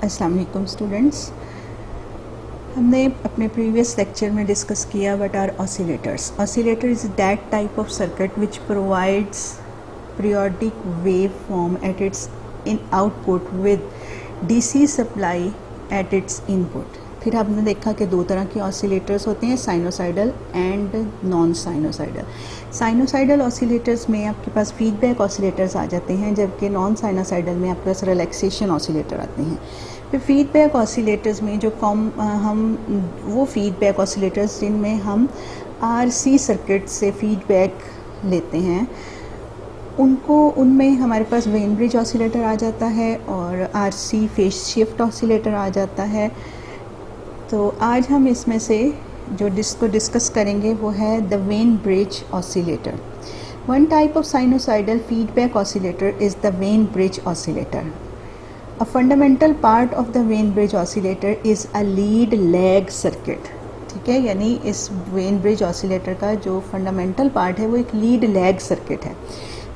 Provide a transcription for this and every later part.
अस्सलाम वालेकुम स्टूडेंट्स। हमने अपने प्रीवियस लेक्चर में डिस्कस किया what are oscillators. Oscillator is that type of circuit which provides periodic wave form at its in output with DC supply at its input. फिर हमने देखा कि दो तरह के ऑसिलेटर्स होते हैं, sinusoidal and non sinusoidal. Sinusoidal oscillators में आपके पास फीडबैक ऑसिलेटर्स आ जाते हैं, जबकि नॉन साइनोसाइडल में आपके पास रिलैक्सेशन ऑसिलेटर आते हैं। फिर फीडबैक ऑसिलेटर्स में जो हम वो फीडबैक ऑसिलेटर्स जिनमें हम आरसी सर्किट से फीडबैक लेते हैं उनमें हमारे पास वेन ब्रिज ऑसिलेटर आ जाता है और आरसी फेज शिफ्ट ऑसिलेटर आ जाता है। तो आज हम इसमें से जो डिस्कस करेंगे वो है the Wien bridge oscillator. One type of sinusoidal feedback oscillator is the Wien bridge oscillator. A fundamental part of the vein bridge oscillator is a lead lag circuit। ठीक है, यानी इस वेन ब्रिज ऑसिलेटर का जो fundamental part है वो एक lead lag circuit है।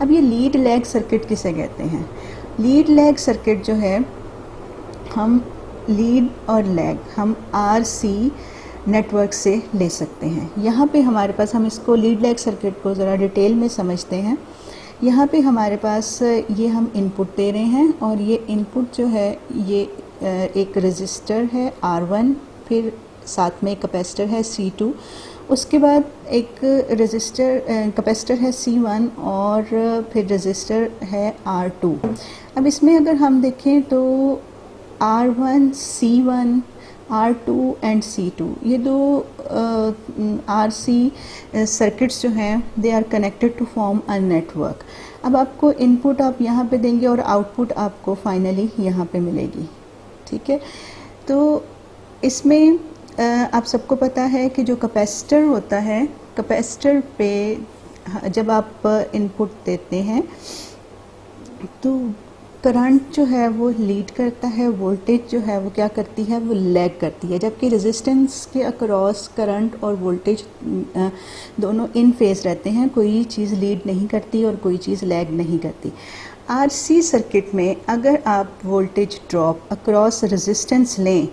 अब ये लीड लैग सर्किट किसे कहते हैं? लीड लैग सर्किट जो है, हम लीड और लैग हम आरसी नेटवर्क से ले सकते हैं। यहाँ पे हमारे पास, हम इसको लीड लैग सर्किट को ज़रा डिटेल में समझते हैं। यहाँ पे हमारे पास ये हम इनपुट दे रहे हैं और ये इनपुट जो है ये एक रेजिस्टर है R1, फिर साथ में एक कैपेसिटर है C2, उसके बाद एक कैपेसिटर है C1 और फिर रेजिस्टर है R2। अब इसमें अगर हम देखें तो R1, C1, R2 and C2 ये दो RC सर्किट्स जो हैं they are connected to form a network. अब आपको इनपुट आप यहाँ पे देंगे और आउटपुट आपको फाइनली यहाँ पे मिलेगी। ठीक है, तो इसमें आप सबको पता है कि जो कैपेसिटर होता है, कैपेसिटर पे जब आप इनपुट देते हैं तो करंट जो है वो लीड करता है, वोल्टेज जो है वो क्या करती है, वो लैग करती है। जबकि रेजिस्टेंस के अक्रॉस करंट और वोल्टेज दोनों इन फेज रहते हैं, कोई चीज़ लीड नहीं करती और कोई चीज़ लैग नहीं करती। आरसी सर्किट में अगर आप वोल्टेज ड्रॉप अक्रॉस रेजिस्टेंस लें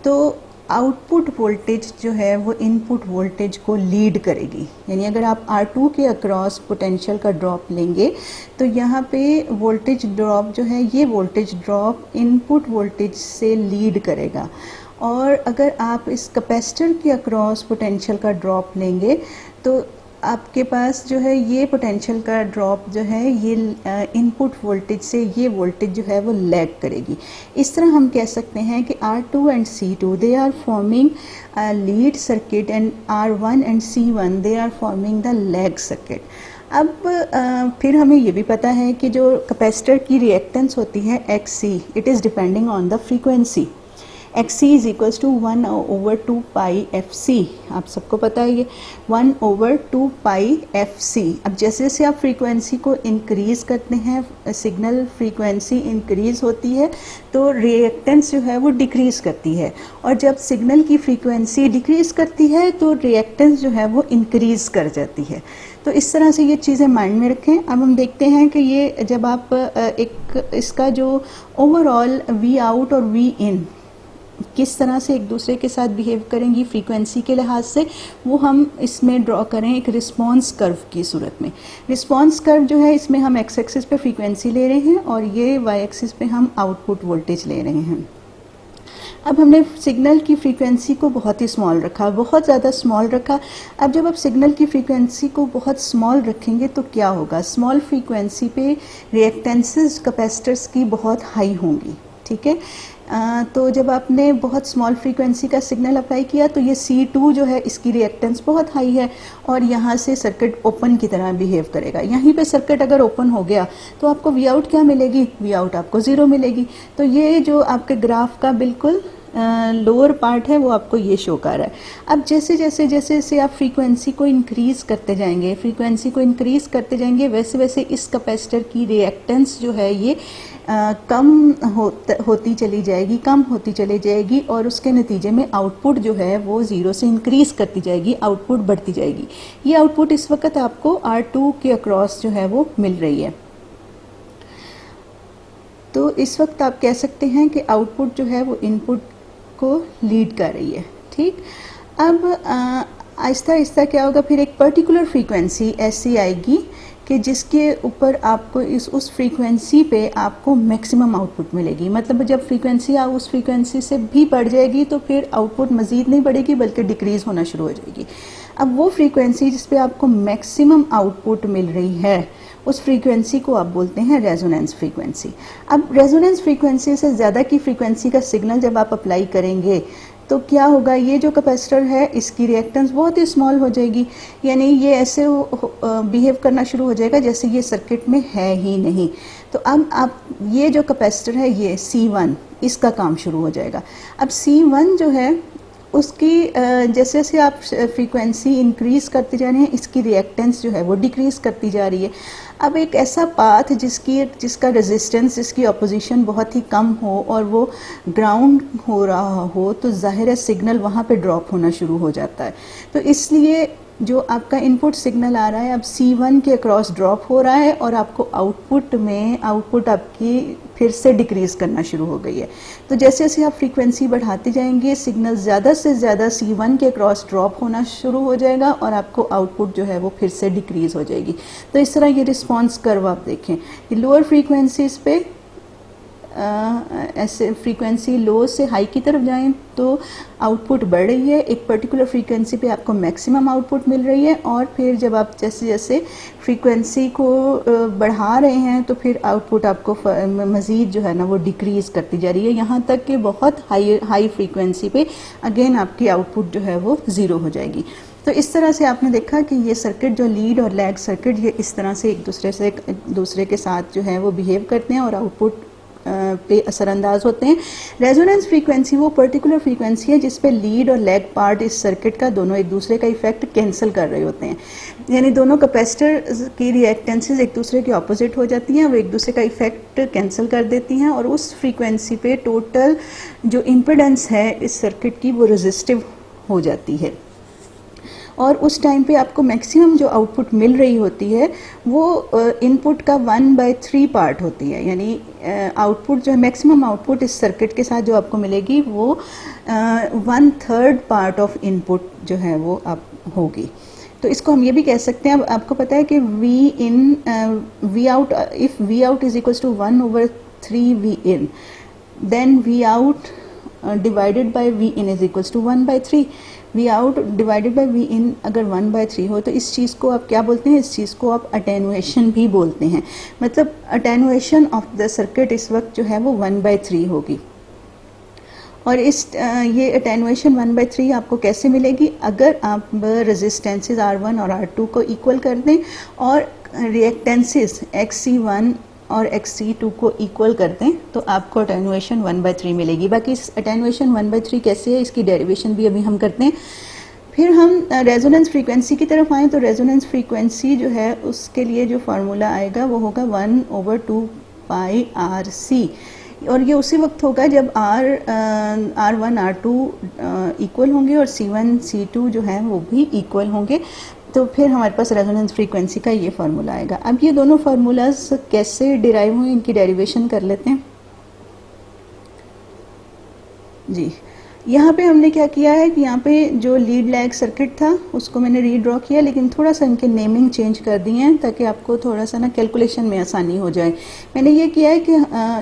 तो आउटपुट वोल्टेज जो है वो इनपुट वोल्टेज को लीड करेगी। यानी अगर आप R2 के अक्रॉस पोटेंशियल का ड्रॉप लेंगे तो यहाँ पे वोल्टेज ड्रॉप जो है, ये वोल्टेज ड्रॉप इनपुट वोल्टेज से लीड करेगा। और अगर आप इस कैपेसिटर के अक्रॉस पोटेंशियल का ड्रॉप लेंगे तो आपके पास जो है ये पोटेंशियल का ड्रॉप जो है ये इनपुट वोल्टेज से ये वोल्टेज जो है वो लैग करेगी। इस तरह हम कह सकते हैं कि R2 and C2 they are forming a lead circuit and R1 and C1 they are forming the lag circuit. अब फिर हमें ये भी पता है कि जो कैपेसिटर की रिएक्टेंस होती है XC, it is depending on the frequency. XC is equals to 1/2 pi FC। आप सबको पता है ये 1/2 पाई FC। अब जैसे जैसे आप फ्रीक्वेंसी को इंक्रीज़ करते हैं, सिग्नल फ्रीक्वेंसी इंक्रीज़ होती है तो रिएक्टेंस जो है वो डिक्रीज़ करती है, और जब सिग्नल की फ्रीक्वेंसी डिक्रीज़ करती है तो रिएक्टेंस जो है वो इंक्रीज़ कर जाती है। तो इस तरह से ये चीज़ें माइंड में रखें। अब हम देखते हैं कि ये जब आप इसका जो ओवरऑल V आउट और V इन किस तरह से एक दूसरे के साथ बिहेव करेंगी फ्रीक्वेंसी के लिहाज से, वो हम इसमें ड्रॉ करें एक रिस्पांस कर्व की सूरत में। रिस्पांस कर्व जो है, इसमें हम एक्स एक्सिस पे फ्रीक्वेंसी ले रहे हैं और ये वाई एक्सिस पे हम आउटपुट वोल्टेज ले रहे हैं। अब हमने सिग्नल की फ्रीक्वेंसी को बहुत ही स्मॉल रखा, बहुत ज़्यादा स्मॉल रखा। अब जब आप सिग्नल की फ्रीक्वेंसी को बहुत स्मॉल रखेंगे तो क्या होगा, स्मॉल फ्रीक्वेंसी पे रिएक्टेंसेस कैपेसिटर्स की बहुत हाई होंगी। ठीक है, तो जब आपने बहुत स्मॉल फ्रीक्वेंसी का सिग्नल अप्लाई किया तो ये C2 जो है इसकी रिएक्टेंस बहुत हाई है और यहाँ से सर्किट ओपन की तरह बिहेव करेगा। यहीं पे सर्किट अगर ओपन हो गया तो आपको V आउट क्या मिलेगी, V आउट आपको 0 मिलेगी। तो ये जो आपके ग्राफ का बिल्कुल लोअर पार्ट है वो आपको ये शो कर रहा है। अब जैसे जैसे आप फ्रीक्वेंसी को इंक्रीज़ करते जाएंगे वैसे वैसे इस कैपेसिटर की रिएक्टेंस जो है ये कम होती चली जाएगी और उसके नतीजे में आउटपुट जो है वो 0 से इंक्रीज़ करती जाएगी, आउटपुट बढ़ती जाएगी। ये आउटपुट इस वक्त आपको R2 के अक्रॉस जो है वो मिल रही है। तो इस वक्त आप कह सकते हैं कि आउटपुट जो है वो इनपुट को लीड कर रही है। ठीक, अब आहिस्ता आहिस्ता क्या होगा, फिर एक पर्टिकुलर फ्रीक्वेंसी ऐसी आएगी कि जिसके ऊपर आपको उस फ्रीक्वेंसी पे आपको मैक्सिमम आउटपुट मिलेगी। मतलब जब फ्रीक्वेंसी उस फ्रीक्वेंसी से भी बढ़ जाएगी तो फिर आउटपुट मज़ीद नहीं बढ़ेगी बल्कि डिक्रीज़ होना शुरू हो जाएगी। अब वो फ्रीक्वेंसी जिस पे आपको मैक्सिमम आउटपुट मिल रही है उस फ्रीक्वेंसी को आप बोलते हैं रेजोनेंस फ्रीक्वेंसी। अब रेजोनेंस फ्रीक्वेंसी से ज़्यादा की फ्रीक्वेंसी का सिग्नल जब आप अप्लाई करेंगे तो क्या होगा, ये जो कैपेसिटर है इसकी रिएक्टेंस बहुत ही स्मॉल हो जाएगी, यानी ये ऐसे बिहेव करना शुरू हो जाएगा जैसे ये सर्किट में है ही नहीं। तो अब आप ये जो कैपेसिटर है ये C1 इसका काम शुरू हो जाएगा। अब C1 जो है उसकी जैसे जैसे आप फ्रीक्वेंसी इंक्रीज़ करते जा रहे हैं इसकी रिएक्टेंस जो है वो डिक्रीज़ करती जा रही है। अब एक ऐसा पाथ जिसका रेजिस्टेंस, जिसकी अपोजिशन बहुत ही कम हो और वो ग्राउंड हो रहा हो तो जाहिर है सिग्नल वहाँ पे ड्रॉप होना शुरू हो जाता है। तो इसलिए जो आपका इनपुट सिग्नल आ रहा है अब C1 के अक्रॉस ड्रॉप हो रहा है और आपको आउटपुट आपकी फिर से डिक्रीज़ करना शुरू हो गई है। तो जैसे जैसे आप फ्रीक्वेंसी बढ़ाते जाएंगे सिग्नल ज़्यादा से ज़्यादा C1 के अक्रॉस ड्रॉप होना शुरू हो जाएगा और आपको आउटपुट जो है वो फिर से डिक्रीज़ हो जाएगी। तो इस तरह ये रिस्पॉन्स कर्व आप देखें, ये लोअर फ्रीक्वेंसीज़ पे ऐसे फ्रीक्वेंसी लो से हाई की तरफ जाएं तो आउटपुट बढ़ रही है, एक पर्टिकुलर फ्रीक्वेंसी पे आपको मैक्सिमम आउटपुट मिल रही है और फिर जब आप जैसे जैसे फ्रीक्वेंसी को बढ़ा रहे हैं तो फिर आउटपुट आपको मज़ीद जो है ना वो डिक्रीज़ करती जा रही है, यहाँ तक कि बहुत हाई फ्रीक्वेंसी पे अगेन आपकी आउटपुट जो है वो ज़ीरो हो जाएगी। तो इस तरह से आपने देखा कि ये सर्किट जो लीड और लैग सर्किट ये इस तरह से एक दूसरे के साथ जो है वो बिहेव करते हैं और आउटपुट पे असरअंदाज होते हैं। रेजोनेंस फ्रीक्वेंसी वो पर्टिकुलर फ्रीक्वेंसी है जिस पे लीड और लैग पार्ट इस सर्किट का दोनों एक दूसरे का इफेक्ट कैंसिल कर रहे होते हैं, यानी दोनों कैपेसिटर की रिएक्टेंसेस एक दूसरे के ऑपोजिट हो जाती हैं, वो एक दूसरे का इफेक्ट कैंसिल कर देती हैं और उस फ्रीक्वेंसी पे टोटल जो इम्पिडेंस है इस सर्किट की वो रेजिस्टिव हो जाती है और उस टाइम पे आपको मैक्सिमम जो आउटपुट मिल रही होती है वो इनपुट का 1/3 पार्ट होती है, यानी आउटपुट जो है मैक्सिमम आउटपुट इस सर्किट के साथ जो आपको मिलेगी वो 1/3 पार्ट ऑफ इनपुट जो है वो आप होगी। तो इसको हम ये भी कह सकते हैं, अब आपको पता है कि V out if V out is equal to 1/3 V in then V out divided by V in is equal to 1/3। V out divided by V in अगर 1/3 हो तो इस चीज़ को आप क्या बोलते हैं, इस चीज़ को आप अटेनुएशन भी बोलते हैं। मतलब अटेनुएशन ऑफ द सर्किट इस वक्त जो है वो 1/3 होगी और ये अटेनुएशन 1/3 आपको कैसे मिलेगी, अगर आप रेजिस्टेंसेस R1 और R2 को इक्वल कर दें और रिएक्टेंसेस XC1 और XC2 को इक्वल कर दें तो आपको अटेनुएशन 1/3 मिलेगी। बाकी इस अटेनुएशन 1/3 कैसे है इसकी डेरिवेशन भी अभी हम करते हैं। फिर हम रेजोनेंस फ्रीक्वेंसी की तरफ आएँ तो रेजोनेंस फ्रीक्वेंसी जो है उसके लिए जो फार्मूला आएगा वो होगा 1/2 पाई RC और ये उसी वक्त होगा जब R1 R2 इक्वल होंगे और C1 C2 जो है वो भी इक्वल होंगे, तो फिर हमारे पास रेजोनेंस फ्रीक्वेंसी का ये फार्मूला आएगा। अब ये दोनों फार्मूलाज कैसे डिराइव हुए इनकी डेरिवेशन कर लेते हैं। जी, यहाँ पे हमने क्या किया है कि यहाँ पे जो लीड लैग सर्किट था उसको मैंने रीड्रॉ किया, लेकिन थोड़ा सा इनके नेमिंग चेंज कर दिए हैं ताकि आपको थोड़ा सा ना कैलकुलेशन में आसानी हो जाए। मैंने ये किया है कि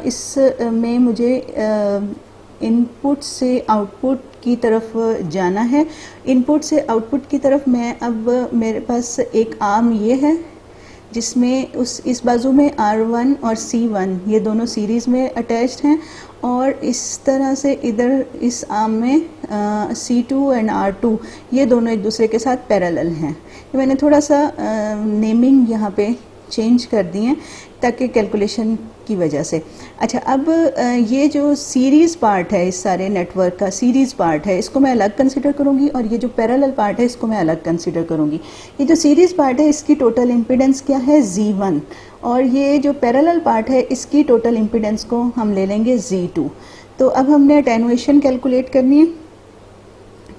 इस में मुझे इनपुट से आउटपुट की तरफ जाना है। इनपुट से आउटपुट की तरफ मैं अब मेरे पास एक आर्म ये है जिसमें इस बाजू में R1 और C1 ये दोनों सीरीज़ में अटैच्ड हैं और इस तरह से इधर इस आर्म में C2 एंड R2 ये दोनों एक दूसरे के साथ पैरेलल हैं। तो मैंने थोड़ा सा नेमिंग यहाँ पे चेंज कर दी हैं ताकि कैलकुलेशन की वजह से। अच्छा, अब ये जो सीरीज़ पार्ट है इस सारे नेटवर्क का सीरीज़ पार्ट है इसको मैं अलग कंसिडर करूँगी और ये जो पैरेलल पार्ट है इसको मैं अलग कंसिडर करूँगी। ये जो सीरीज़ पार्ट है इसकी टोटल इम्पीडेंस क्या है Z1 और ये जो पैरेलल पार्ट है इसकी टोटल इम्पीडेंस को हम ले लेंगे Z2। तो अब हमने अटेनुएशन कैलकुलेट करनी है,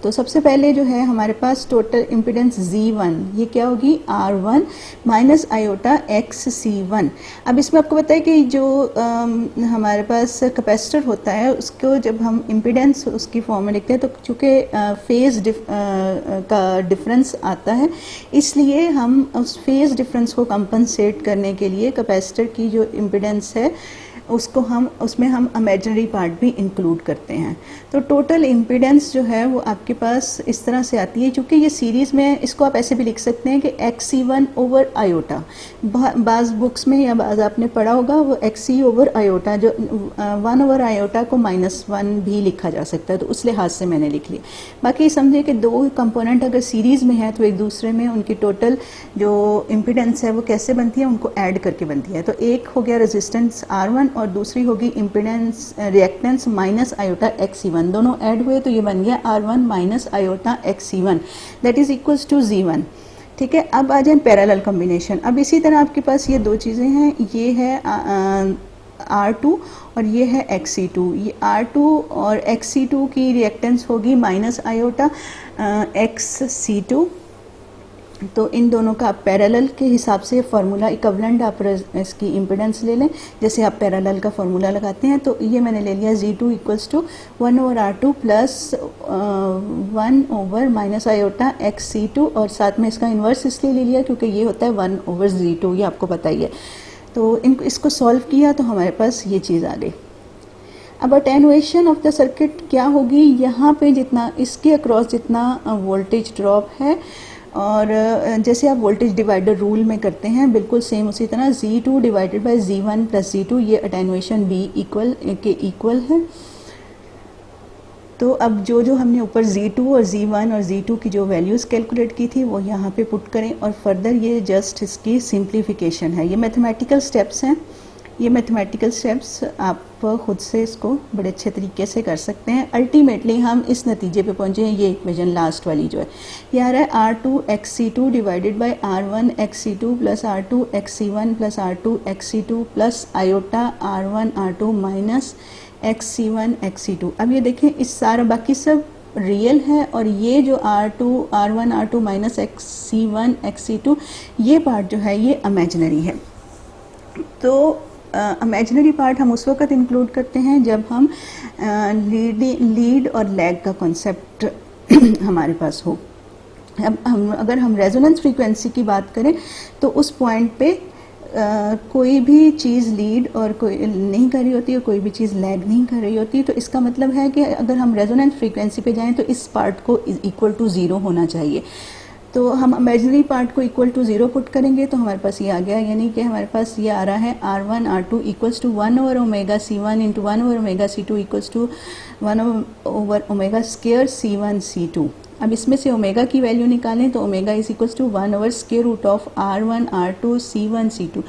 तो सबसे पहले जो है हमारे पास टोटल इम्पीडेंस Z1, ये क्या होगी R1 माइनस आयोटा XC1। अब इसमें आपको पता है कि जो हमारे पास कैपेसिटर होता है उसको जब हम इम्पीडेंस उसकी फॉर्म में लिखते हैं तो चूँकि फेज का डिफरेंस आता है, इसलिए हम उस फेज डिफरेंस को कंपनसेट करने के लिए कैपेसिटर की जो इम्पीडेंस है उसमें हम इमेजिनरी पार्ट भी इंक्लूड करते हैं। तो टोटल इम्पीडेंस जो है वो आपके पास इस तरह से आती है, क्योंकि ये सीरीज़ में इसको आप ऐसे भी लिख सकते हैं कि XC1 ओवर आयोटा। बाज़ बुक्स में या बाज़ आपने पढ़ा होगा वो XC ओवर आयोटा, जो 1 ओवर आयोटा को -1 भी लिखा जा सकता है, तो उस लिहाज से मैंने लिख लिया। बाकी समझिए कि दो कंपोनेंट अगर सीरीज़ में है तो एक दूसरे में उनकी टोटल जो इम्पीडेंस है वो कैसे बनती है, उनको ऐड करके बनती है। तो एक हो गया रेजिस्टेंस R1 और दूसरी होगी impedance reactance minus iota XC1, दोनों ऐड हुए तो ये बन गया R1 minus iota XC1 that is equals to Z1। ठीक है, अब आ जाए पैरेलल कॉम्बिनेशन। अब इसी तरह आपके पास ये दो चीज़ें हैं, ये है R2 और ये है XC2। ये R2 और XC2 की रिएक्टेंस होगी माइनस आयोटा XC2। तो इन दोनों का आप पैरेलल के हिसाब से फार्मूला इक्विवेलेंट आप इसकी इम्पीडेंस ले लें, जैसे आप पैरेलल का फार्मूला लगाते हैं। तो ये मैंने ले लिया Z2 equals to 1 over R2 plus 1 over minus iota XC2, और साथ में इसका इन्वर्स इसलिए ले लिया क्योंकि ये होता है 1 ओवर Z2, ये आपको पता ही है। तो इसको सॉल्व किया तो हमारे पास ये चीज़ आ गई। अब अटेनुएशन ऑफ द सर्किट क्या होगी, यहाँ पे जितना इसके अक्रॉस जितना वोल्टेज ड्रॉप है, और जैसे आप वोल्टेज डिवाइडर रूल में करते हैं बिल्कुल सेम उसी तरह Z2 divided by Z1 plus Z2, ये अटेनुएशन B इक्वल है। तो अब जो हमने ऊपर Z2 और Z1 और Z2 की जो वैल्यूज़ कैलकुलेट की थी वो यहाँ पे पुट करें, और फर्दर ये जस्ट इसकी सिंप्लीफिकेशन है। ये मैथमेटिकल स्टेप्स हैं, ये मैथमेटिकल स्टेप्स आप खुद से इसको बड़े अच्छे तरीके से कर सकते हैं। अल्टीमेटली हम इस नतीजे पे पहुंचे हैं, ये इक्वेशन लास्ट वाली जो है ये आ रहा है R2 XC2 divided by R1 XC2 plus R2 XC1 plus R2 XC2 plus iota R1 R2 minus XC1 XC2। अब ये देखें इस सारा बाकी सब रियल है, और ये जो R1 R2 minus XC1 XC2 ये पार्ट जो है ये इमेजिनरी है। तो इमेजिनरी पार्ट हम उस वक्त इंक्लूड करते हैं जब हम लीड और लैग का कॉन्सेप्ट हमारे पास हो। अब अगर हम रेजोनेंस फ्रीक्वेंसी की बात करें तो उस पॉइंट पे कोई भी चीज़ लीड और कोई नहीं कर रही होती और कोई भी चीज़ लैग नहीं कर रही होती, तो इसका मतलब है कि अगर हम रेजोनेंस फ्रीक्वेंसी पे जाएं तो इस पार्ट को इक्वल टू 0 होना चाहिए। तो हम इमेजिनरी पार्ट को इक्वल टू 0 पुट करेंगे तो हमारे पास ये आ गया, यानी कि हमारे पास ये आ रहा है R1 R2 equals to 1 over omega C1 into 1 over omega C2 equals to 1 over omega square C1 C2। अब इसमें से ओमेगा की वैल्यू निकालें तो omega is equals to 1 over square root of R1 R2 C1 C2।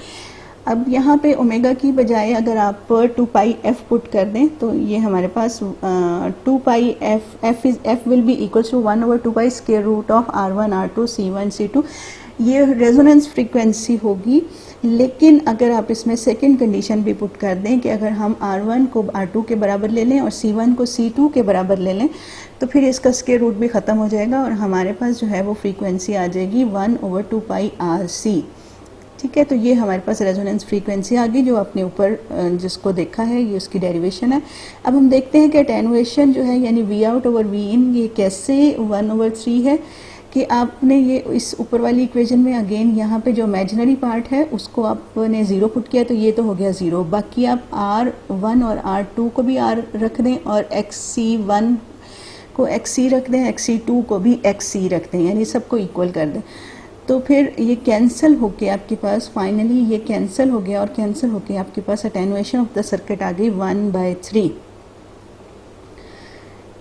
अब यहाँ पे omega की बजाय अगर आप 2 पाई f पुट कर दें तो ये हमारे पास 2 pi f will be equals to 1 over 2 pi square root of R1 R2 C1 C2। ये रेजोनेंस फ्रीक्वेंसी होगी। लेकिन अगर आप इसमें सेकंड कंडीशन भी पुट कर दें कि अगर हम R1 को R2 के बराबर ले लें और C1 को C2 के बराबर ले लें तो फिर इसका स्क्वायर रूट भी ख़त्म हो जाएगा और हमारे पास जो है वो फ्रीक्वेंसी आ जाएगी 1 ओवर 2 पाई RC। ठीक है, तो ये हमारे पास रेजोनेंस फ्रीक्वेंसी आ गई जो आपने ऊपर जिसको देखा है, ये उसकी डेरिवेशन है। अब हम देखते हैं कि अटेनुएशन जो है यानी V आउट ओवर V इन ये कैसे 1 ओवर 3 है कि आपने ये इस ऊपर वाली इक्वेशन में अगेन यहाँ पे जो इमेजिनरी पार्ट है उसको आपने 0 पुट किया तो ये तो हो गया 0। बाकी आप R1 और R2 को भी R रख दें और XC1 को XC रख दें, XC2 को भी XC रख दें, यानी सबको इक्वल कर दें। तो फिर ये कैंसिल होके आपके पास फाइनली ये कैंसिल हो गया और कैंसिल होके आपके पास अटेनुएशन ऑफ द सर्किट आ गई 1/3।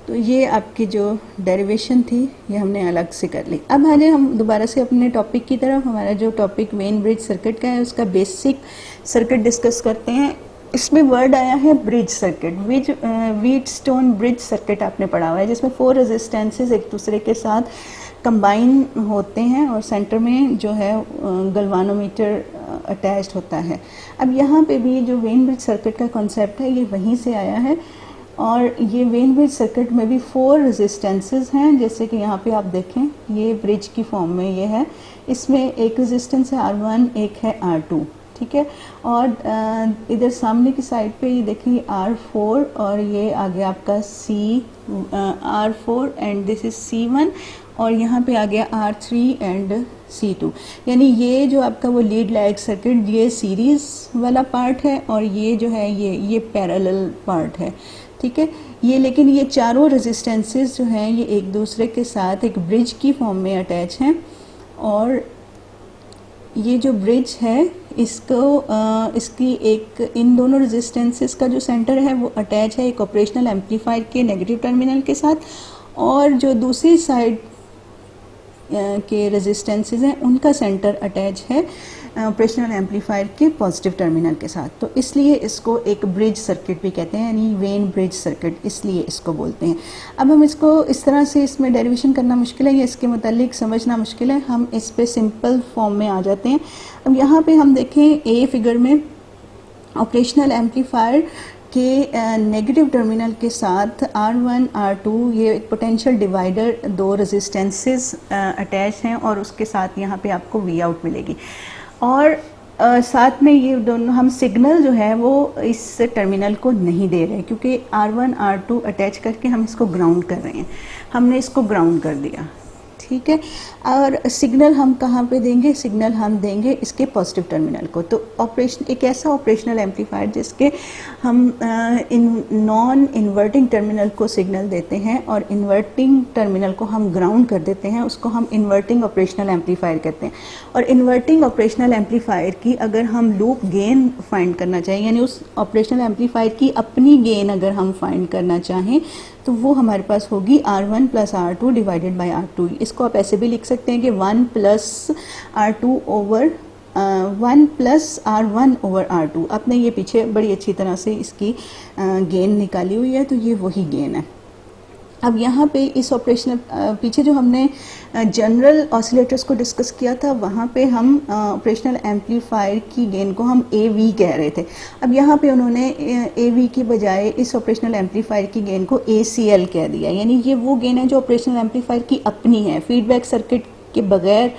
तो ये आपकी जो डेरिवेशन थी ये हमने अलग से कर ली। अब आगे हम दोबारा से अपने टॉपिक की तरफ। हमारा जो टॉपिक वेन ब्रिज सर्किट का है उसका बेसिक सर्किट डिस्कस करते हैं। इसमें वर्ड आया है bridge circuit, Wheatstone bridge circuit आपने पढ़ा हुआ है जिसमें 4 रेजिस्टेंसेस एक दूसरे के साथ कंबाइन होते हैं और सेंटर में जो है गल्वानोमीटर अटैच्ड होता है। अब यहाँ पे भी जो वेन ब्रिज सर्किट का कॉन्सेप्ट है ये वहीं से आया है और ये वेन ब्रिज सर्किट में भी 4 रेजिस्टेंसेस हैं, जैसे कि यहाँ पे आप देखें ये ब्रिज की फॉर्म में ये है, इसमें एक रेजिस्टेंस है R1, एक है R2, ठीक है। और इधर सामने की साइड पे ये देखिए R4 और ये आ गया आपका R4 and this is C1, और यहाँ पे आ गया R3 एंड C2। यानी ये जो आपका वो लीड लैग सर्किट ये सीरीज वाला पार्ट है और ये जो है ये पैरेलल पार्ट है, ठीक है। ये लेकिन ये चारों रेजिस्टेंसेस जो हैं ये एक दूसरे के साथ एक ब्रिज की फॉर्म में अटैच हैं, और ये जो ब्रिज है इसकी एक इन दोनों रेजिस्टेंसेस का जो सेंटर है वो अटैच है एक ऑपरेशनल एम्पलीफायर के नेगेटिव टर्मिनल के साथ, और जो दूसरी साइड के रेजिस्टेंसेस हैं उनका सेंटर अटैच है ऑपरेशनल एम्पलीफायर के पॉजिटिव टर्मिनल के साथ। तो इसलिए इसको एक ब्रिज सर्किट भी कहते हैं, यानी वेन ब्रिज सर्किट इसलिए इसको बोलते हैं। अब हम इसको इस तरह से इसमें डेरिवेशन करना मुश्किल है या इसके मुतालिक समझना मुश्किल है, हम इस पे सिंपल फॉर्म में आ जाते हैं। अब यहाँ पे हम देखें ए फिगर में ऑपरेशनल एम्पलीफायर के नेगेटिव टर्मिनल के साथ R1 R2 ये एक पोटेंशियल डिवाइडर 2 रेजिस्टेंसेस अटैच हैं और उसके साथ यहाँ पे आपको वी आउट मिलेगी, और साथ में ये दोनों हम सिग्नल जो है वो इस टर्मिनल को नहीं दे रहे क्योंकि R1 R2 अटैच करके हम इसको ग्राउंड कर रहे हैं, हमने इसको ग्राउंड कर दिया, ठीक है। और सिग्नल हम कहाँ पे देंगे, सिग्नल हम देंगे इसके पॉजिटिव टर्मिनल को। तो ऑपरेशन एक ऐसा ऑपरेशनल एम्पलीफायर जिसके हम नॉन इन्वर्टिंग टर्मिनल को सिग्नल देते हैं और इन्वर्टिंग टर्मिनल को हम ग्राउंड कर देते हैं, उसको हम इन्वर्टिंग ऑपरेशनल एम्पलीफायर कहते हैं। और इन्वर्टिंग ऑपरेशनल एम्पलीफायर की अगर हम लूप गेन फाइंड करना चाहें, यानी उस ऑपरेशनल एम्पलीफायर की अपनी गेन अगर हम फाइंड करना चाहें तो वो हमारे पास होगी R1 plus R2 divided by R2। इसको आप ऐसे भी लिख सकते हैं कि 1 plus R2 over 1 plus R1 over R2। आपने ये पीछे बड़ी अच्छी तरह से इसकी गेन निकाली हुई है, तो ये वही गेन है। अब यहाँ पे इस ऑपरेशनल पीछे जो हमने जनरल ऑसिलेटर्स को डिस्कस किया था वहाँ पे हम ऑपरेशनल एम्पलीफायर की गेन को हम AV कह रहे थे। अब यहाँ पे उन्होंने AV की बजाय इस ऑपरेशनल एम्पलीफायर की गेन को ACL कह दिया, यानी ये वो गेन है जो ऑपरेशनल एम्पलीफायर की अपनी है, फीडबैक सर्किट के बगैर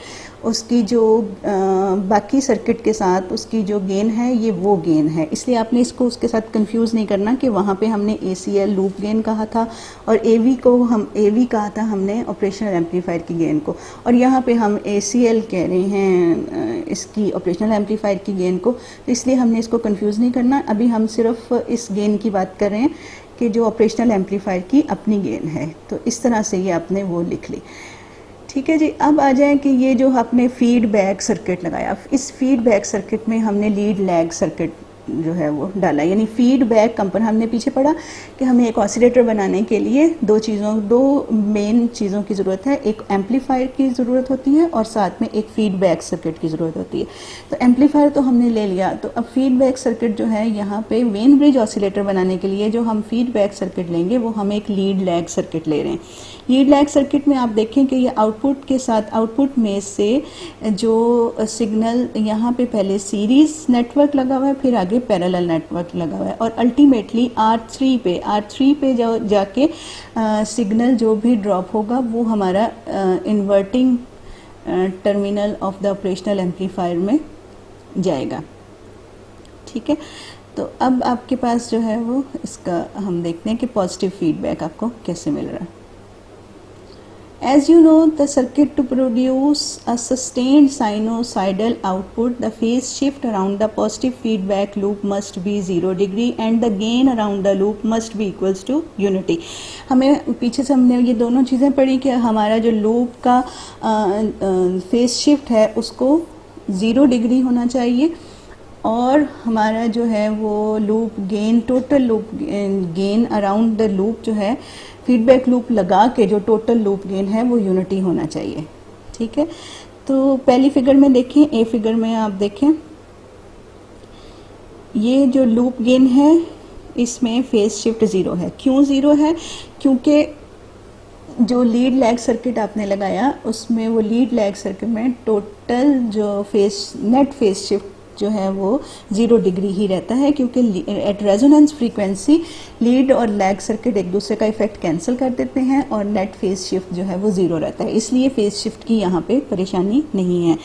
उसकी जो बाकी सर्किट के साथ उसकी जो गेन है ये वो गेन है। इसलिए आपने इसको उसके साथ कंफ्यूज नहीं करना कि वहाँ पे हमने ACL लूप गेन कहा था और AV को हम AV कहा था हमने ऑपरेशनल एम्पलीफायर की गेन को, और यहाँ पे हम ACL कह रहे हैं इसकी ऑपरेशनल एम्पलीफायर की गेन को। तो इसलिए हमने इसको कंफ्यूज नहीं करना, अभी हम सिर्फ इस गेन की बात कर रहे हैं कि जो ऑपरेशनल एम्पलीफायर की अपनी गेन है। तो इस तरह से ये आपने वो लिख ली, ठीक है जी। अब आ जाए कि ये जो आपने फीडबैक सर्किट लगाया, इस फीडबैक सर्किट में हमने लीड लैग सर्किट जो है वो डाला, यानी फीडबैक कंपोनेंट हमने पीछे पढ़ा कि हमें एक ऑसिलेटर बनाने के लिए दो मेन चीज़ों की ज़रूरत है, एक एम्पलीफायर की ज़रूरत होती है और साथ में एक फीडबैक सर्किट की ज़रूरत होती है। तो एम्पलीफायर तो हमने ले लिया, तो अब फीडबैक सर्किट जो है यहाँ पे वेन ब्रिज ऑसिलेटर बनाने के लिए जो हम फीडबैक सर्किट लेंगे वो हम एक लीड लैग सर्किट ले रहे हैं। लीड लैग सर्किट में आप देखें कि ये आउटपुट के साथ आउटपुट में से जो सिग्नल यहाँ पे पहले सीरीज नेटवर्क लगा हुआ है, फिर आगे पैरेलल नेटवर्क लगा हुआ है, और अल्टीमेटली R3 पे जाके सिग्नल जो भी ड्रॉप होगा वो हमारा inverting terminal of the operational amplifier में जाएगा, ठीक है। तो अब आपके पास जो है वो इसका हम देखते हैं कि पॉजिटिव फीडबैक आपको कैसे मिल रहा है। As you know, the circuit to produce a sustained sinusoidal output, the phase shift around the positive feedback loop must be 0 degree and the gain around the loop must be equals to unity। हमें पीछे से हमने ये दोनों चीज़ें पढ़ी कि हमारा जो लूप का फेज शिफ्ट है उसको 0 डिग्री होना चाहिए और हमारा जो है वो loop gain total loop gain around the loop जो है फीडबैक लूप लगा के जो टोटल लूप गेन है वो यूनिटी होना चाहिए, ठीक है। तो पहली फिगर में देखें, ए फिगर में आप देखें ये जो लूप गेन है इसमें फेज शिफ्ट 0 है। क्यों 0 है? क्योंकि जो लीड लैग सर्किट आपने लगाया उसमें वो लीड लैग सर्किट में टोटल जो नेट फेज शिफ्ट जो है वो 0 डिग्री ही रहता है, क्योंकि एट रेजोनेंस फ्रीक्वेंसी लीड और लैग सर्किट एक दूसरे का इफेक्ट कैंसिल कर देते हैं और नेट फेज शिफ्ट जो है वो 0 रहता है, इसलिए फेज शिफ्ट की यहाँ पे परेशानी नहीं है।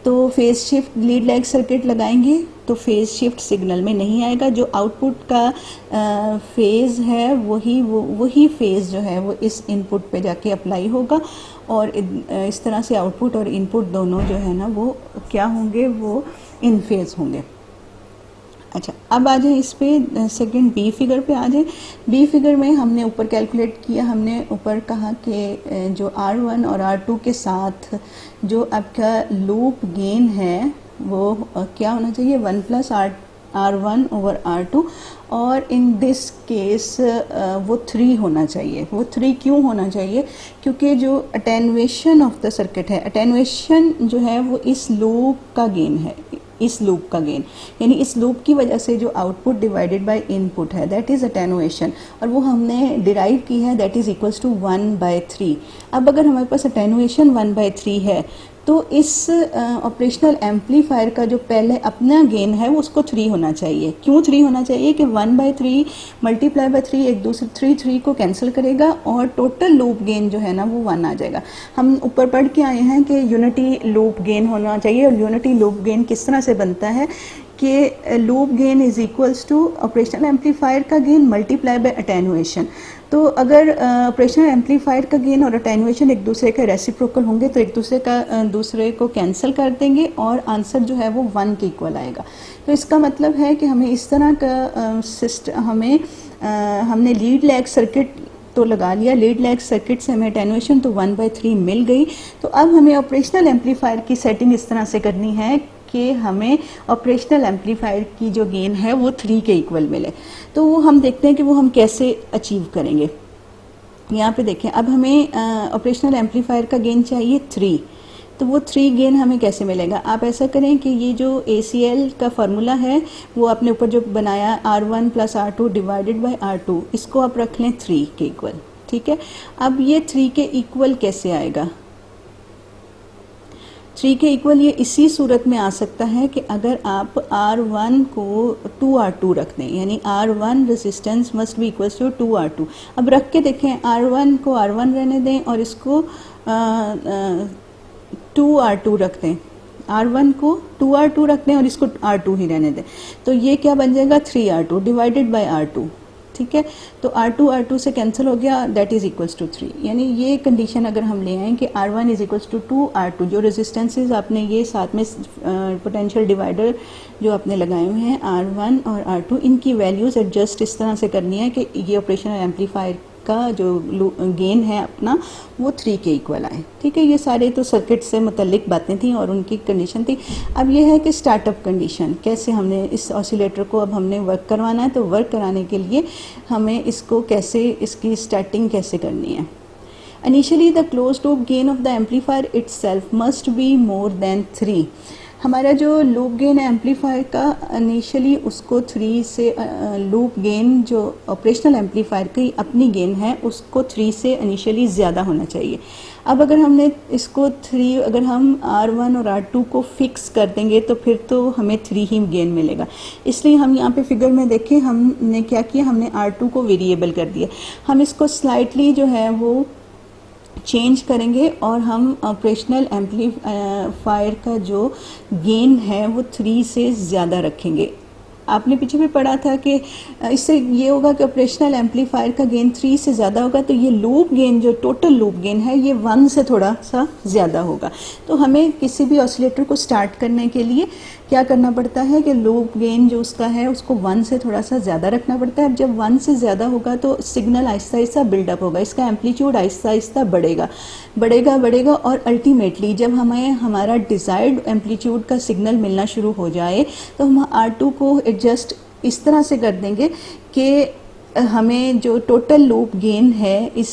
तो phase shift lead lag circuit लगाएंगे तो फेज शिफ्ट सिग्नल में नहीं आएगा, जो आउटपुट का फेज है वही फेज जो है वो इस इनपुट पे जाके अप्लाई होगा और इस तरह से आउटपुट और इनपुट दोनों जो है ना वो क्या होंगे, वो इन फेज होंगे। अच्छा, अब आ जाए इस पे सेकंड बी फिगर पे आ जाए। बी फिगर में हमने ऊपर कैलकुलेट किया, हमने ऊपर कहा कि जो R1 और R2 के साथ जो आपका लूप गेन है वो क्या होना चाहिए, 1 प्लस R1 ओवर R2, और इन दिस केस वो 3 होना चाहिए। वो 3 क्यों होना चाहिए, क्योंकि जो अटेनुएशन ऑफ द सर्किट है, अटेनुएशन जो है वो इस लूप का गेन है, इस लूप का गेन, यानी इस लूप की वजह से जो आउटपुट डिवाइडेड बाय इनपुट है दैट इज़ अटेनुएशन, और वो हमने डिराइव की है, दैट इज़ इक्वल्स टू 1/3। अब अगर हमारे पास अटेनुएशन 1/3 है तो इस ऑपरेशनल एम्पलीफायर का जो पहले अपना गेन है वो उसको 3 होना चाहिए। क्यों 3 होना चाहिए कि 1/3 मल्टीप्लाई बाय 3 एक दूसरे 3 को कैंसिल करेगा और टोटल लूप गेन जो है ना वो 1 आ जाएगा। हम ऊपर पढ़ के आए हैं कि यूनिटी लूप गेन होना चाहिए, और यूनिटी लूप गेन किस तरह से बनता है कि loop gain is equals to operational amplifier का गेन मल्टीप्लाई बाय अटेनुएशन। तो अगर ऑपरेशनल एम्पलीफायर का गेन और अटेनुएशन एक दूसरे के रेसिप्रोकल होंगे तो एक दूसरे को कैंसिल कर देंगे और आंसर जो है वो 1 के इक्वल आएगा। तो इसका मतलब है कि हमें इस तरह का सिस्टम हमने लीड लैग सर्किट तो लगा लिया, लीड लैग सर्किट से हमें अटेनुएशन तो 1/3 मिल गई। तो अब हमें ऑपरेशनल एम्पलीफायर की सेटिंग इस तरह से करनी है कि हमें ऑपरेशनल एम्पलीफायर की जो गेन है वो 3 के इक्वल मिले। तो वो हम देखते हैं कि वो हम कैसे अचीव करेंगे। यहाँ पे देखें, अब हमें ऑपरेशनल एम्पलीफायर का गेन चाहिए 3, तो वो 3 गेन हमें कैसे मिलेगा। आप ऐसा करें कि ये जो ACL का फार्मूला है वो आपने ऊपर जो बनाया R1 plus R2 divided by R2, इसको आप रख लें 3 के इक्वल, ठीक है। अब ये 3 के इक्वल कैसे आएगा, 3 के इक्वल ये इसी सूरत में आ सकता है कि अगर आप R1 को 2R2 रख दें, यानी R1 resistance must be equals to 2R2। अब रख के देखें, R1 को R1 रहने दें और इसको 2R2 रख दें, R1 को 2R2 रख दें और इसको R2 ही रहने दें, तो ये क्या बन जाएगा 3R2 डिवाइडेड बाय R2, ठीक है। तो R2 से कैंसिल हो गया, दैट इज इक्वल्स टू 3। यानी ये कंडीशन अगर हम ले आए कि R1 is equals to 2R2, जो रेजिस्टेंसेज आपने ये साथ में पोटेंशियल डिवाइडर जो आपने लगाए हुए हैं R1 और R2, इनकी वैल्यूज एडजस्ट इस तरह से करनी है कि ये ऑपरेशनल एम्पलीफायर का जो गेन है अपना वो 3 के इक्वल आए, ठीक है। ये सारे तो सर्किट से मुतल्लिक बातें थी और उनकी कंडीशन थी। अब ये है कि स्टार्टअप कंडीशन कैसे हमने इस ऑसिलेटर को अब हमने वर्क करवाना है, तो वर्क कराने के लिए हमें इसको कैसे, इसकी स्टार्टिंग कैसे करनी है। Initially the close loop gain of the amplifier itself must be more than 3। हमारा जो लूप गेन है एम्पलीफायर का, इनिशियली उसको 3 से लूप गेन जो ऑपरेशनल एम्पलीफायर की अपनी गेन है उसको 3 से इनिशियली ज़्यादा होना चाहिए। अब अगर हमने इसको 3, अगर हम R1 और R2 को फिक्स कर देंगे तो फिर तो हमें 3 ही गेन मिलेगा। इसलिए हम यहाँ पे फिगर में देखें, हमने क्या किया, हमने R2 को वेरिएबल कर दिया। हम इसको स्लाइटली जो है वो चेंज करेंगे और हम ऑपरेशनल एम्पलीफायर का जो गेन है वो 3 से ज़्यादा रखेंगे। आपने पीछे भी पढ़ा था कि इससे ये होगा कि ऑपरेशनल एम्पलीफायर का गेन 3 से ज़्यादा होगा तो ये लूप गेन, जो टोटल लूप गेन है, ये 1 से थोड़ा सा ज़्यादा होगा। तो हमें किसी भी ऑसिलेटर को स्टार्ट करने के लिए क्या करना पड़ता है कि लूप गेन जो उसका है उसको 1 से थोड़ा सा ज़्यादा रखना पड़ता है। अब जब 1 से ज़्यादा होगा तो सिग्नल आहिस्ता आहिस्ता बिल्डअप होगा, इसका एम्पलीट्यूड आहिस्ता आहिस्ता बढ़ेगा और अल्टीमेटली जब हमें हमारा डिज़ायर्ड एम्पलीट्यूड का सिग्नल मिलना शुरू हो जाए तो हम R2 को एडजस्ट इस तरह से कर देंगे कि हमें जो टोटल लूप गेन है इस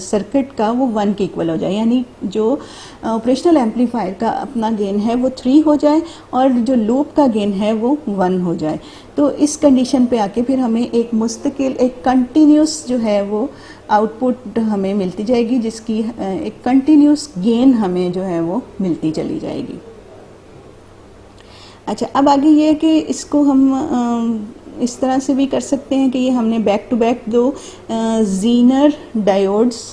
सर्किट का वो 1 के इक्वल हो जाए, यानी जो ऑपरेशनल एम्पलीफायर का अपना गेन है वो 3 हो जाए और जो लूप का गेन है वो 1 हो जाए। तो इस कंडीशन पे आके फिर हमें एक मुस्तकिल, एक कंटिन्यूस जो है वो आउटपुट हमें मिलती जाएगी, जिसकी एक कंटिन्यूस गेन हमें जो है वो मिलती चली जाएगी। अच्छा, अब आगे ये है कि इसको हम इस तरह से भी कर सकते हैं कि ये हमने बैक टू बैक दो जीनर डायोड्स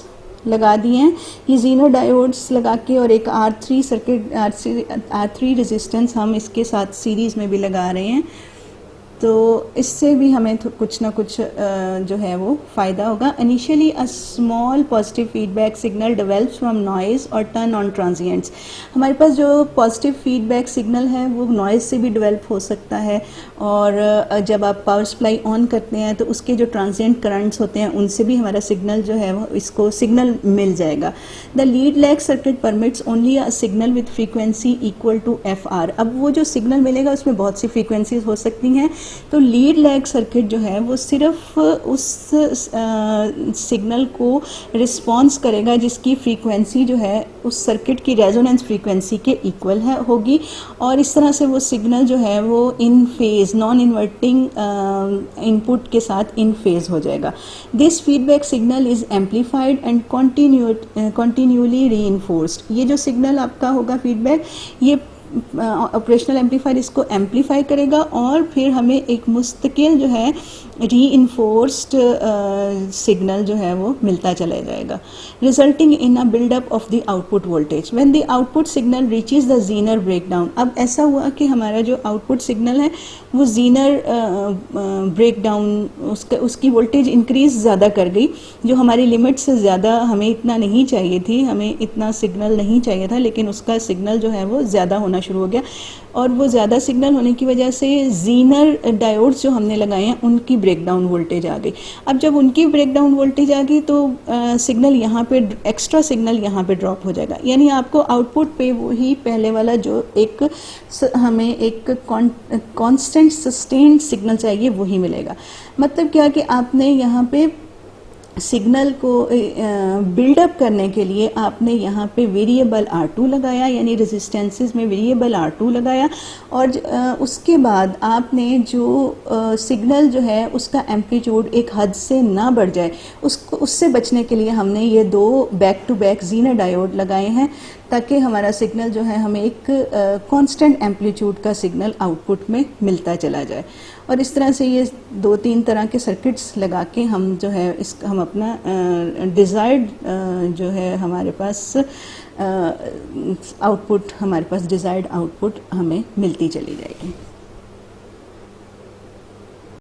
लगा दिए हैं। ये जीनर डायोड्स लगा के और एक R3 सर्किट R3 रेजिस्टेंस हम इसके साथ सीरीज़ में भी लगा रहे हैं, तो इससे भी हमें कुछ ना कुछ जो है वो फ़ायदा होगा। Initially a small positive feedback signal develops from noise और टर्न ऑन ट्रांजिएंट्स। हमारे पास जो पॉजिटिव फीडबैक सिग्नल है वो नॉइज़ से भी डेवलप हो सकता है, और जब आप पावर सप्लाई ऑन करते हैं तो उसके जो ट्रांजिएंट करंट्स होते हैं उनसे भी हमारा सिग्नल जो है वो इसको सिग्नल मिल जाएगा। The lead lag circuit permits only a signal with frequency equal to FR। अब वो जो सिग्नल मिलेगा उसमें बहुत सी फ्रीक्वेंसीज हो सकती हैं, तो लीड लैग सर्किट जो है वो सिर्फ उस सिग्नल को रिस्पॉन्स करेगा जिसकी फ्रीक्वेंसी जो है उस सर्किट की रेजोनेंस फ्रीक्वेंसी के इक्वल है होगी, और इस तरह से वो सिग्नल जो है वो इन फेज नॉन इन्वर्टिंग इनपुट के साथ इन फेज हो जाएगा। This feedback signal is amplified and continually reinforced. ये जो सिग्नल आपका होगा फीडबैक, ये ऑपरेशनल एम्पलीफायर इसको एम्पलीफाई करेगा और फिर हमें एक मुस्तकिल जो है रीइंफोर्स्ड सिग्नल जो है वो मिलता चला जाएगा, resulting in a buildup of the output voltage when the output signal reaches the zener breakdown. अब ऐसा हुआ कि हमारा जो आउटपुट सिग्नल है वो जीनर ब्रेकडाउन, उसकी वोल्टेज इंक्रीज ज़्यादा कर गई, जो हमारी लिमिट से ज़्यादा हमें इतना नहीं चाहिए थी, हमें इतना सिग्नल नहीं चाहिए था, लेकिन उसका सिग्नल जो है वो ज़्यादा होना शुरू हो गया, और वो ज़्यादा सिग्नल होने की वजह से जीनर डायोड्स जो हमने लगाए हैं उनकी ब्रेकडाउन वोल्टेज आ गई। अब जब उनकी ब्रेकडाउन वोल्टेज आ गई तो सिग्नल यहाँ पे एक्स्ट्रा सिग्नल यहाँ पे ड्रॉप हो जाएगा, यानी आपको आउटपुट पे वही पहले वाला जो एक हमें एक कांस्टेंट सस्टेन्ड सिग्नल चाहिए वही मिलेगा। मतलब क्या कि आपने यहाँ पे सिग्नल को बिल्डअप करने के लिए आपने यहाँ पे वेरिएबल R2 लगाया, यानी रेजिस्टेंसेस में वेरिएबल R2 लगाया, और उसके बाद आपने जो सिग्नल जो है उसका एम्पलीट्यूड एक हद से ना बढ़ जाए उससे बचने के लिए हमने ये दो back to back zener diode लगाए हैं, ताकि हमारा सिग्नल जो है हमें एक कांस्टेंट एम्पलीट्यूड का सिग्नल आउटपुट में मिलता चला जाए। और इस तरह से ये 2-3 तरह के सर्किट्स लगा के हम जो है हम अपना डिज़ायर्ड जो है हमारे पास आउटपुट हमारे पास डिज़ायर्ड आउटपुट हमें मिलती चली जाएगी।